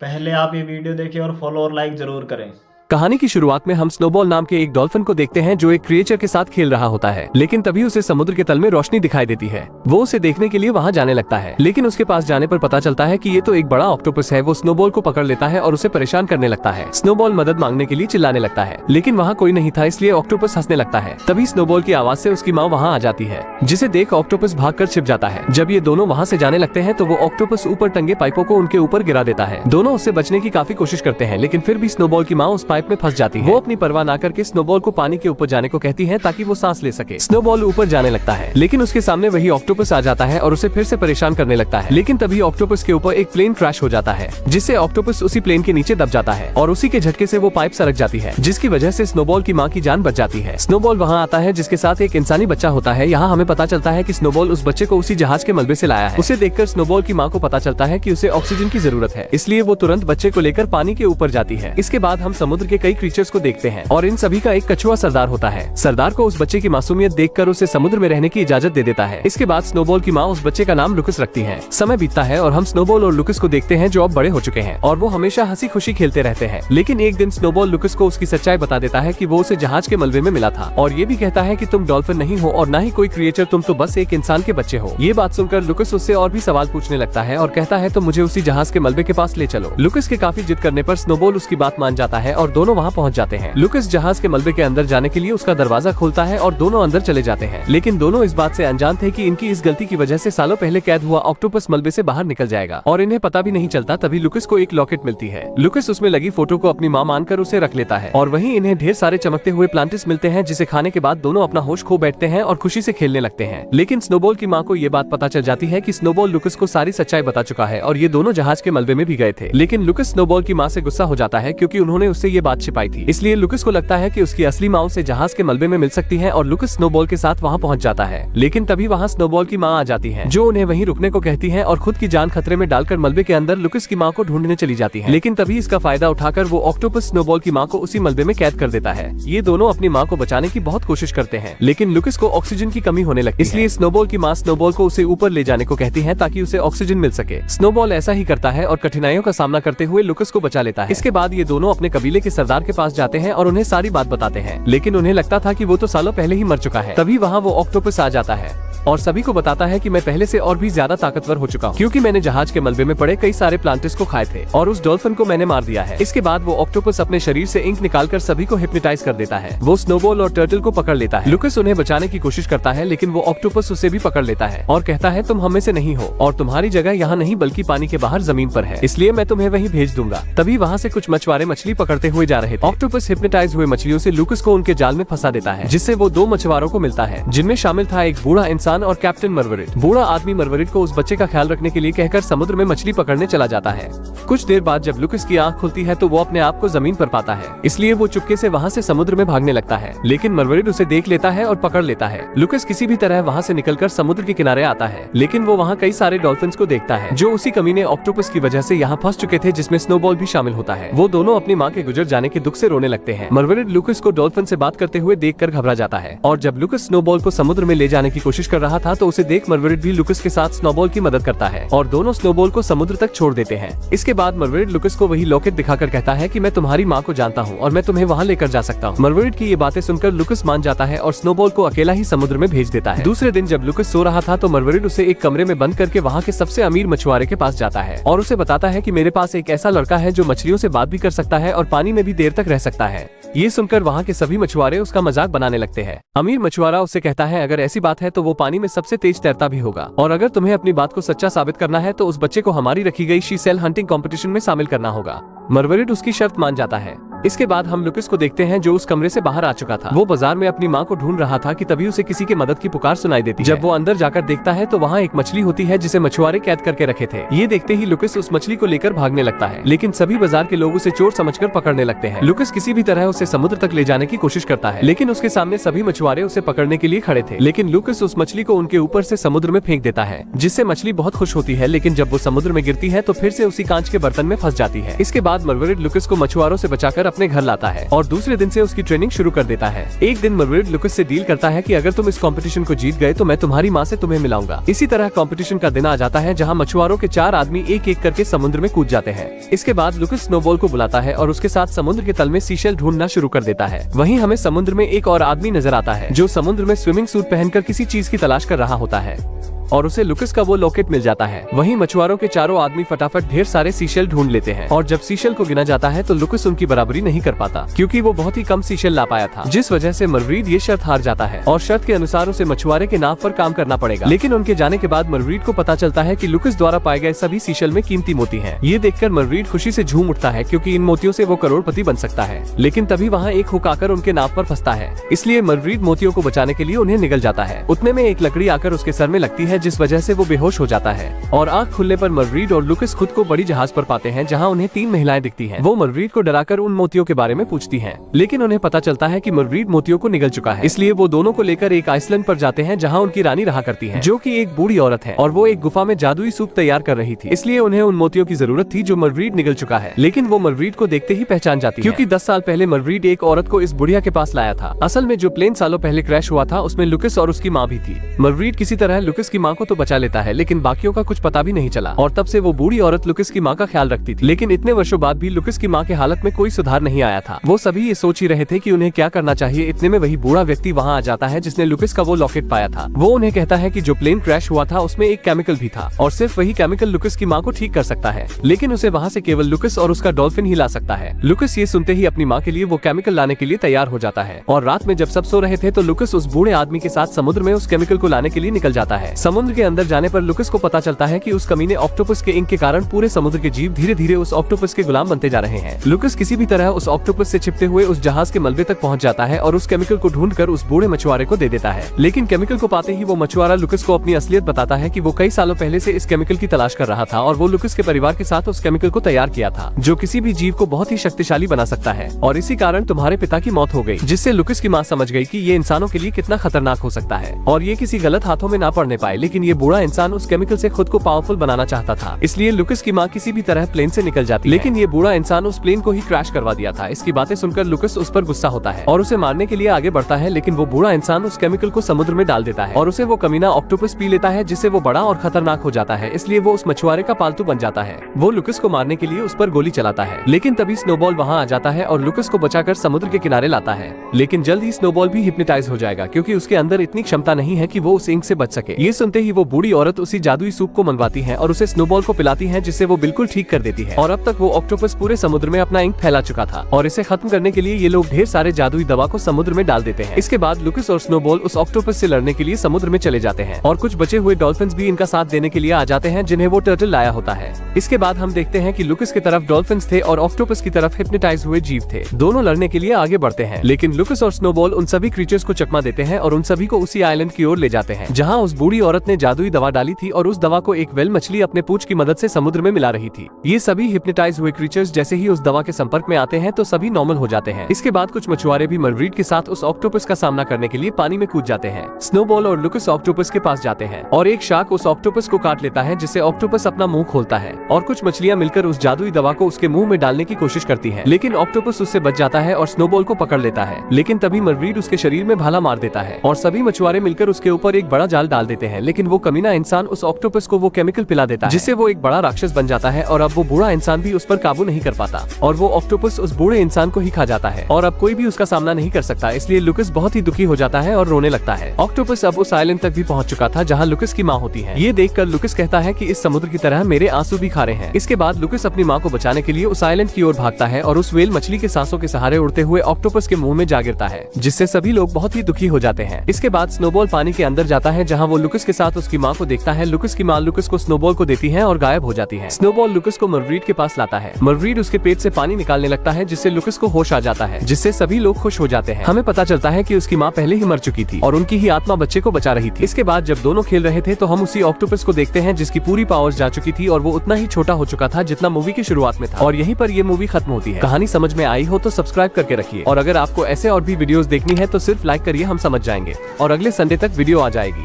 पहले आप ये वीडियो देखिए और फॉलो और लाइक जरूर करें। कहानी की शुरुआत में हम स्नोबॉल नाम के एक डॉल्फिन को देखते हैं जो एक क्रिएचर के साथ खेल रहा होता है, लेकिन तभी उसे समुद्र के तल में रोशनी दिखाई देती है। वो उसे देखने के लिए वहां जाने लगता है, लेकिन उसके पास जाने पर पता चलता है कि ये तो एक बड़ा ऑक्टोपस है। वो स्नोबॉल को पकड़ लेता है और उसे परेशान करने लगता है। स्नोबॉल मदद मांगने के लिए चिल्लाने लगता है, लेकिन वहाँ कोई नहीं था, इसलिए ऑक्टोपस हंसने लगता है। तभी स्नोबॉल की आवाज से उसकी माँ वहाँ आ जाती है, जिसे देख ऑक्टोपस भागकर छिप जाता है। जब ये दोनों वहाँ से जाने लगते हैं तो वो ऑक्टोपस ऊपर टंगे पाइपों को उनके ऊपर गिरा देता है। दोनों उससे बचने की काफी कोशिश करते हैं, लेकिन फिर भी स्नोबॉल की माँ उस पाइप में फंस जाती है। वो अपनी परवाह ना करके स्नोबॉल को पानी के ऊपर जाने को कहती है ताकि वो सांस ले सके। स्नोबॉल ऊपर जाने लगता है, लेकिन उसके सामने वही ऑक्टोपस आ जाता है और उसे फिर से परेशान करने लगता है। लेकिन तभी ऑक्टोपस के ऊपर एक प्लेन क्रैश हो जाता है, जिससे ऑक्टोपस उसी प्लेन के नीचे दब जाता है और उसी के झटके से वो पाइप सरक जाती है, जिसकी वजह से स्नोबॉल की माँ की जान बच जाती है। स्नोबॉल वहाँ आता है, जिसके साथ एक इंसानी बच्चा होता है। यहाँ हमें पता चलता है कि स्नोबॉल उस बच्चे को उसी जहाज के मलबे से लाया है। उसे देखकर स्नोबॉल की माँ को पता चलता है कि उसे ऑक्सीजन की जरूरत है, इसलिए वो तुरंत बच्चे को लेकर पानी के ऊपर जाती है। इसके बाद हम समुद्र के कई क्रीचर्स को देखते हैं और इन सभी का एक कछुआ सरदार होता है। सरदार को उस बच्चे की मासूमियत देखकर उसे समुद्र में रहने की इजाजत दे देता है। इसके बाद स्नोबॉल की माँ उस बच्चे का नाम लुकस रखती है। समय बीतता है और हम स्नोबॉल और लुकस को देखते हैं जो अब बड़े हो चुके हैं और वो हमेशा हंसी खुशी खेलते रहते हैं। लेकिन एक दिन स्नोबॉल लुकस को उसकी सच्चाई बता देता है कि वो उसे जहाज के मलबे में मिला था और ये भी कहता है कि तुम डॉल्फिन नहीं हो और न ही कोई क्रिएचर, तुम तो बस एक इंसान के बच्चे हो। ये बात सुनकर लुकस उससे और भी सवाल पूछने लगता है और कहता है तो मुझे उसी जहाज के मलबे के पास ले चलो। लुकस के काफी जिद करने पर स्नोबॉल उसकी बात मान जाता है और दोनों वहाँ पहुँच जाते हैं। लुकस जहाज के मलबे के अंदर जाने के लिए उसका दरवाजा खोलता है और दोनों अंदर चले जाते हैं, लेकिन दोनों इस बात से अनजान थे कि इनकी इस गलती की वजह से सालों पहले कैद हुआ ऑक्टोपस मलबे से बाहर निकल जाएगा और इन्हें पता भी नहीं चलता। तभी लुकस को एक लॉकेट मिलती है। लुकस उसमें लगी फोटो को अपनी माँ मानकर उसे रख लेता है और वहीं इन्हें ढेर सारे चमकते हुए प्लांटिस मिलते हैं, जिसे खाने के बाद दोनों अपना होश खो बैठते हैं और खुशी से खेलने लगते हैं। लेकिन स्नोबॉल की माँ को ये बात पता चल जाती है कि स्नोबॉल लुकस को सारी सच्चाई बता चुका है और ये दोनों जहाज के मलबे में भी गए थे। लेकिन लुकस स्नोबॉल की माँ से गुस्सा हो जाता है क्योंकि उन्होंने उससे ये बात छिपाई थी। इसलिए लुकस को लगता है कि उसकी असली माँ उसे जहाज के मलबे में मिल सकती है और लुकस स्नोबॉल के साथ वहाँ पहुँच जाता है। लेकिन तभी वहाँ स्नोबॉल की माँ आ जाती है, जो उन्हें वहीं रुकने को कहती है और खुद की जान खतरे में डालकर मलबे के अंदर लुकस की माँ को ढूंढने चली जाती है। लेकिन तभी इसका फायदा उठाकर वो ऑक्टोपस स्नोबॉल की माँ को उसी मलबे में कैद कर देता है। ये दोनों अपनी माँ को बचाने की बहुत कोशिश करते हैं, लेकिन लुकस को ऑक्सीजन की कमी होने लगती है। इसलिए स्नोबॉल की माँ स्नोबॉल को उसे ऊपर ले जाने को कहती है ताकि उसे ऑक्सीजन मिल सके। स्नोबॉल ऐसा ही करता है और कठिनाइयों का सामना करते हुए लुकस को बचा लेता है। इसके बाद ये दोनों अपने कबीले के सरदार के पास जाते हैं और उन्हें सारी बात बताते हैं, लेकिन उन्हें लगता था कि वो तो सालों पहले ही मर चुका है। तभी वहाँ वो ऑक्टोपस आ जाता है और सभी को बताता है कि मैं पहले से और भी ज्यादा ताकतवर हो चुका हूँ, क्योंकि मैंने जहाज के मलबे में पड़े कई सारे प्लांटिस को खाए थे और उस डॉल्फिन को मैंने मार दिया है। इसके बाद वो ऑक्टोपस अपने शरीर से इंक निकालकर सभी को हिप्नोटाइज कर देता है। वो स्नोबॉल और टर्टल को पकड़ लेता है। लुकस उन्हें बचाने की कोशिश करता है, लेकिन वो ऑक्टोपस उसे भी पकड़ लेता है और कहता है तुम हमें से नहीं हो और तुम्हारी जगह यहाँ नहीं बल्कि पानी के बाहर जमीन पर है, इसलिए मैं तुम्हें वहीं भेज दूंगा। तभी वहाँ से कुछ मछुआरे मछली पकड़ते हुए जा रहे थे। ऑक्टोपस हिप्नोटाइज हुए मछलियों से लुकस को उनके जाल में फंसा देता है, जिससे वो दो मछुआरों को मिलता है, जिनमें शामिल था एक बूढ़ा इंसान और कैप्टन मरवरिट। बूढ़ा आदमी मरवरिट को उस बच्चे का ख्याल रखने के लिए कहकर समुद्र में मछली पकड़ने चला जाता है। कुछ देर बाद जब लुकस की आंख खुलती है तो वो अपने आप को जमीन पर पाता है, इसलिए वो चुपके से वहाँ से समुद्र में भागने लगता है, लेकिन मरवरिट उसे देख लेता है और पकड़ लेता है। लुकस किसी भी तरह वहाँ से निकलकर समुद्र के किनारे आता है, लेकिन वो वहाँ कई सारे डॉल्फिन्स को देखता है जो उसी कमीने ऑक्टोपस की वजह से यहाँ फंस चुके थे, जिसमें स्नोबॉल भी शामिल होता है। वो दोनों अपनी माँ के गुजर जाने के दुख से रोने लगते हैं। मरवरिट लुकस को डॉल्फिन से बात करते हुए देखकर घबरा जाता है और जब लुकस स्नोबॉल को समुद्र में ले जाने की कोशिश कर रहा था तो उसे देख मरवरिट भी लुकस के साथ स्नोबॉल की मदद करता है और दोनों स्नोबॉल को समुद्र तक छोड़ देते हैं। इसके बाद मरवरिट लुकस को वही लॉकेट दिखाकर कहता है कि मैं तुम्हारी माँ को जानता हूँ और मैं तुम्हें वहाँ लेकर जा सकता हूँ। मरवरिट की ये बातें सुनकर लुकस मान जाता है और स्नोबॉल को अकेला ही समुद्र में भेज देता है। दूसरे दिन जब लुकस सो रहा था तो मरवरिट उसे एक कमरे में बंद करके वहाँ के सबसे अमीर मछुआरे के पास जाता है और उसे बताता है कि मेरे पास एक ऐसा लड़का है जो मछलियों से बात भी कर सकता है और पानी में भी देर तक रह सकता है। ये सुनकर वहाँ के सभी मछुआरे उसका मजाक बनाने लगते हैं। अमीर मछुआरा उससे कहता है अगर ऐसी बात है तो वो पानी में सबसे तेज तैरता भी होगा और अगर तुम्हें अपनी बात को सच्चा साबित करना है तो उस बच्चे को हमारी रखी गई शी सेल हंटिंग कंपटीशन में शामिल करना होगा। मरवरिट उसकी शर्त मान जाता है। इसके बाद हम लुकस को देखते हैं जो उस कमरे से बाहर आ चुका था। वो बाजार में अपनी माँ को ढूंढ रहा था कि तभी उसे किसी के मदद की पुकार सुनाई देती है। जब वो अंदर जाकर देखता है तो वहाँ एक मछली होती है जिसे मछुआरे कैद करके रखे थे। ये देखते ही लुकस उस मछली को लेकर भागने लगता है, लेकिन सभी बाजार के लोग उसे चोर समझकर पकड़ने लगते हैं। लुकस किसी भी तरह उसे समुद्र तक ले जाने की कोशिश करता है, लेकिन उसके सामने सभी मछुआरे उसे पकड़ने के लिए खड़े थे। लेकिन लुकस उस मछली को उनके ऊपर से समुद्र में फेंक देता है, जिससे मछली बहुत खुश होती है, लेकिन जब वो समुद्र में गिरती है तो फिर से उसी कांच के बर्तन में फंस जाती है। इसके बाद मरवरिट लुकस को मछुआरों से बचाकर अपने घर लाता है और दूसरे दिन से उसकी ट्रेनिंग शुरू कर देता है। एक दिन मर्रीड लुकस से डील करता है कि अगर तुम इस कंपटीशन को जीत गए तो मैं तुम्हारी माँ से तुम्हें मिलाऊंगा। इसी तरह कंपटीशन का दिन आ जाता है जहाँ मछुआरों के 4 आदमी एक एक करके समुद्र में कूद जाते हैं। इसके बाद लुकस स्नोबॉल को बुलाता है और उसके साथ समुद्र के तल में सीशेल ढूंढना शुरू कर देता है। वहीं हमें समुद्र में एक और आदमी नजर आता है जो समुद्र में स्विमिंग सूट पहनकर किसी चीज की तलाश कर रहा होता है और उसे लुकस का वो लॉकेट मिल जाता है। वहीं मछुआरों के 4 आदमी फटाफट ढेर सारे सीशेल ढूंढ लेते हैं और जब सीशेल को गिना जाता है तो लुकस उनकी बराबरी नहीं कर पाता क्योंकि वो बहुत ही कम सीशेल ला पाया था, जिस वजह से मर्रीड ये शर्त हार जाता है और शर्त के अनुसार उसे मछुआरे के नाव पर काम करना पड़ेगा। लेकिन उनके जाने के बाद मर्रीड को पता चलता है कि लुकस द्वारा पाए गए सभी सीशेल में कीमती मोती हैं। ये देखकर मर्रीड खुशी से झूम उठता है क्योंकि इन मोतियों से वो करोड़पति बन सकता है। लेकिन तभी वहाँ एक हुक आकर उनके नाव पर फंसता है, इसलिए मर्रीड मोतियों को बचाने के लिए उन्हें निगल जाता है। उतने में एक लकड़ी आकर उसके सर में लगती है जिस वजह से वो बेहोश हो जाता है और आंख खुलने पर मर्रीड और लुकस खुद को बड़ी जहाज पर पाते हैं जहां उन्हें 3 महिलाएं दिखती हैं। वो मर्रीड को डराकर उन मोतियों के बारे में पूछती हैं, लेकिन उन्हें पता चलता है कि मर्रीड मोतियों को निगल चुका है। इसलिए वो दोनों को लेकर एक आइसलैंड पर जाते हैं जहां उनकी रानी रहा करती है, जो कि एक बूढ़ी औरत है और वो एक गुफा में जादुई सूप तैयार कर रही थी। इसलिए उन्हें उन मोतियों की जरूरत थी जो मर्रीड निगल चुका है। लेकिन वो मर्रीड को देखते ही पहचान जाती है क्योंकि 10 साल पहले मर्रीड एक औरत को इस बुढ़िया के पास लाया था। असल में जो प्लेन सालों पहले क्रैश हुआ था उसमें लुकस और उसकी माँ भी थी। मर्रीड किसी तरह लुकस की माँ को तो बचा लेता है लेकिन बाकियों का कुछ पता भी नहीं चला और तब से वो बूढ़ी औरत लुकस की माँ का ख्याल रखती थी। लेकिन इतने वर्षों बाद भी लुकस की माँ के हालत में कोई सुधार नहीं आया था। वो सभी ये सोच ही रहे थे कि उन्हें क्या करना चाहिए। इतने में वही बूढ़ा व्यक्ति वहाँ आ जाता है जिसने लुकस का वो लॉकेट पाया था। वो उन्हें कहता है कि जो प्लेन क्रैश हुआ था उसमें एक केमिकल भी था और सिर्फ वही केमिकल लुकस की माँ को ठीक कर सकता है, लेकिन उसे वहाँ से केवल लुकस और उसका डॉल्फिन ही ला सकता है। लुकस ये सुनते ही अपनी माँ के लिए वो केमिकल लाने के लिए तैयार हो जाता है और रात में जब सब सो रहे थे तो लुकस उस बूढ़े आदमी के साथ समुद्र में उस केमिकल को लाने के लिए निकल जाता है। समुद्र के अंदर जाने पर लुकस को पता चलता है कि उस कमीने ऑक्टोपस के इंक के कारण पूरे समुद्र के जीव धीरे धीरे उस ऑक्टोपस के गुलाम बनते जा रहे हैं। लुकस किसी भी तरह उस ऑक्टोपस से चिपटे हुए उस जहाज के मलबे तक पहुंच जाता है और उस केमिकल को ढूंढकर उस बूढ़े मछुआरे को दे देता है। लेकिन केमिकल को पाते ही वो मछुआरा लुकस को अपनी असलियत बताता है कि वो कई सालों पहले से इस केमिकल की तलाश कर रहा था और वो लुकस के परिवार के साथ उस केमिकल को तैयार किया था जो किसी भी जीव को बहुत ही शक्तिशाली बना सकता है और इसी कारण तुम्हारे पिता की मौत हो गई। जिससे लुकस की माँ समझ गई कि ये इंसानों के लिए कितना खतरनाक हो सकता है और ये किसी गलत हाथों में ना पड़ने पाए। लेकिन ये बूढ़ा इंसान उस केमिकल से खुद को पावरफुल बनाना चाहता था, इसलिए लुकस की माँ किसी भी तरह प्लेन से निकल जाती है। लेकिन ये बूढ़ा इंसान उस प्लेन को ही क्रैश करवा दिया था। इसकी बातें सुनकर लुकस उस पर गुस्सा होता है और उसे मारने के लिए आगे बढ़ता है, लेकिन वो बूढ़ा इंसान उस केमिकल को समुद्र में डाल देता है और उसे वो कमीना ऑक्टोपस पी लेता है जिससे वो बड़ा और खतरनाक हो जाता है। इसलिए वो उस मछुआरे का पालतू बन जाता है। वो लुकस को मारने के लिए उस पर गोली चलाता है, लेकिन तभी स्नोबॉल वहाँ आ जाता है और लुकस को बचाकर समुद्र के किनारे लाता है। लेकिन जल्द ही स्नोबॉल भी हिप्नोटाइज हो जाएगा क्योंकि उसके अंदर इतनी क्षमता नहीं है कि वो उस इंक से बच सके। ये सुनते ही वो बूढ़ी औरत उसी जादुई सूप को मंगवाती है और उसे स्नोबॉल को पिलाती है जिससे वो बिल्कुल ठीक कर देती है। और अब तक वो ऑक्टोपस पूरे समुद्र में अपना इंक फैला चुका था और इसे खत्म करने के लिए ये लोग ढेर सारे जादुई दवा को समुद्र में डाल देते हैं। इसके बाद लुकस और स्नोबॉल उस ऑक्टोपस से लड़ने के लिए समुद्र में चले जाते हैं और कुछ बचे हुए डॉल्फिन्स भी इनका साथ देने के लिए आ जाते हैं जिन्हें वो टर्टल लाया होता है। इसके बाद हम देखते हैं कि लुकस की तरफ डॉल्फिन्स थे और ऑक्टोपस की तरफ हिप्नोटाइज हुए जीव थे। दोनों लड़ने के लिए आगे बढ़ते हैं, लेकिन लुकस और स्नोबॉल उन सभी क्रीचर्स को चकमा देते हैं और उन सभी को उसी आइलैंड की ओर ले जाते हैं जहाँ उस बूढ़ी औरत ने जादुई दवा डाली थी और उस दवा को एक वेल मछली अपने पूंछ की मदद से समुद्र में मिला रही थी। ये सभी हिप्नोटाइज हुए क्रीचर्स जैसे ही उस दवा के संपर्क में आते हैं तो सभी नॉर्मल हो जाते हैं। इसके बाद कुछ मछुआरे भी मर्रीड के साथ उस ऑक्टोपस का सामना करने के लिए पानी में कूद जाते हैं। स्नोबॉल और लुकस ऑक्टोपस के पास जाते हैं और एक शार्क उस ऑक्टोपस को काट लेता है जिससे ऑक्टोपस अपना मुंह खोलता है और कुछ मछलियां मिलकर उस जादुई दवा को उसके मुंह में डालने की कोशिश करती है, लेकिन ऑक्टोपस उससे बच जाता है और स्नोबॉल को पकड़ लेता है। लेकिन तभी मर्रीड उसके शरीर में भाला मार देता है और सभी मछुआरे मिलकर उसके ऊपर एक बड़ा जाल डाल देते हैं, लेकिन वो कमीना इंसान उस ऑक्टोपस को वो केमिकल पिला देता है जिससे वो एक बड़ा राक्षस बन जाता है और अब वो बूढ़ा इंसान भी उस पर काबू नहीं कर पाता और वो ऑक्टोपस उस बूढ़े इंसान को ही खा जाता है और अब कोई भी उसका सामना नहीं कर सकता। इसलिए लुकस बहुत ही दुखी हो जाता है और रोने लगता है। ऑक्टोपस अब उस आइलैंड तक भी पहुंच चुका था जहां लुकस की माँ होती है। ये देखकर लुकस कहता है कि इस समुद्र की तरह मेरे आंसू भी खारे हैं। इसके बाद लुकस अपनी माँ को बचाने के लिए उस आइलैंड की ओर भागता है और उस वेल मछली के सांसों के सहारे उड़ते हुए ऑक्टोपस के मुंह में जा गिरता है, जिससे सभी लोग बहुत ही दुखी हो जाते हैं। इसके बाद स्नोबॉल पानी के अंदर जाता है जहाँ वो लुकस के साथ उसकी माँ को देखता है। लुकस की माँ लुकस को स्नोबॉल को देती है और गायब हो जाती है। स्नोबॉल लुकस को मर्रीड के पास लाता है। मर्रीड उसके पेट से पानी निकालने लगता है जिससे लुकस को होश आ जाता है, जिससे सभी लोग खुश हो जाते हैं। हमें पता चलता है कि उसकी माँ पहले ही मर चुकी थी और उनकी ही आत्मा बच्चे को बचा रही थी। इसके बाद जब दोनों खेल रहे थे तो हम उसी ऑक्टोपस को देखते हैं जिसकी पूरी पावर्स जा चुकी थी और वो उतना ही छोटा हो चुका था जितना मूवी की शुरुआत में था। और यहीं पर ये मूवी खत्म होती है। कहानी समझ में आई हो तो सब्सक्राइब करके रखिए और अगर आपको ऐसे और भी वीडियोस देखनी है तो सिर्फ लाइक करिए, हम समझ जाएंगे और अगले संडे तक वीडियो आ जाएगी।